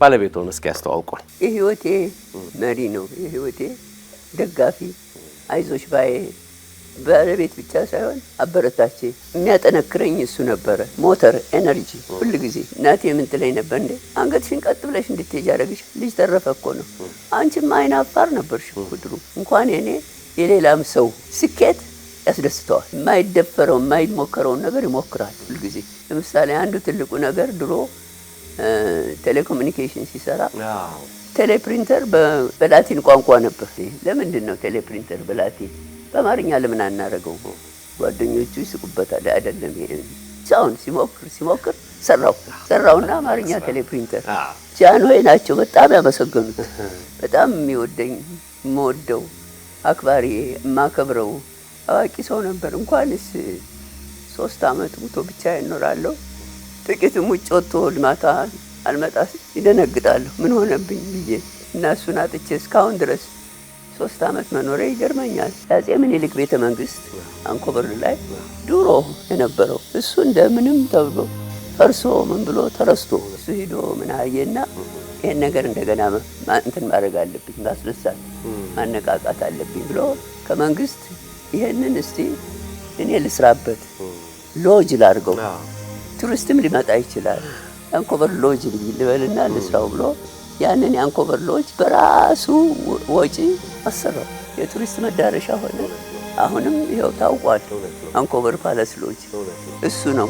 ባለቤቱን እስኪ ያስተዋውቁን። የህይወቴ መሪ ነው። የህይወቴ ደጋፊ አይዞሽ ባይ ባለቤት ብቻ ሳይሆን አበረታቼ የሚያጠነክረኝ እሱ ነበረ። ሞተር ኤነርጂ ሁሉ ጊዜ እናቴ ምን ትለኝ ነበር፣ እንዴ አንገትሽን ቀጥ ብለሽ እንድትሄጂ ያደረግሽ ልጅ ተረፈ እኮ ነው። አንቺም አይን አፋር ነበርሽ ድሮ። እንኳን እኔ የሌላም ሰው ስኬት ያስደስተዋል። የማይደፈረው የማይሞከረውን ነገር ይሞክራል ሁሉ ጊዜ። ለምሳሌ አንዱ ትልቁ ነገር ድሮ ቴሌኮሙኒኬሽን ሲሰራ ቴሌፕሪንተር በላቲን ቋንቋ ነበር። ለምንድን ነው ቴሌፕሪንተር በላቲን በአማርኛ ለምን አናረገው? ጓደኞቹ ይስቁበታል። አይደለም ይሄ ሳውን ሲሞክር ሰራውና አማርኛ ቴሌፕሪንተር። ጃንሆይ ናቸው በጣም ያመሰገኑት። በጣም የሚወደኝ የምወደው አክባሪ የማከብረው አዋቂ ሰው ነበር። እንኳንስ 3 አመት ሙቶ ብቻ ይኖራለሁ። ጥቂትም ውጭ ወጥቶ ልማታ አልመጣስ ይደነግጣለሁ። ምን ሆነብኝ ብዬ እና እሱን አጥቼ እስካሁን ድረስ 3 አመት መኖሬ ይገርመኛል። አፄ ምኒልክ ቤተ መንግስት አንኮበር ላይ ድሮ የነበረው እሱ እንደምንም ተብሎ ፈርሶ ምን ብሎ ተረስቶ እሱ ሄዶ ምን አየና ይሄን ነገር እንደገና እንትን ማድረግ አለብኝ፣ ማስነሳት ማነቃቃት አለብኝ ብሎ ከመንግስት ይሄንን እስቲ እኔ ልስራበት ሎጅ ላድርገው፣ ቱሪስትም ሊመጣ ይችላል፣ አንኮበር ሎጅ ልበልና ልስራው ብሎ ያንን የአንኮበር ሎጅ በራሱ ወጪ አሰራው። የቱሪስት መዳረሻ ሆነ። አሁንም ይኸው ታውቋል። አንኮበር ፓላስ ሎጅ እሱ ነው።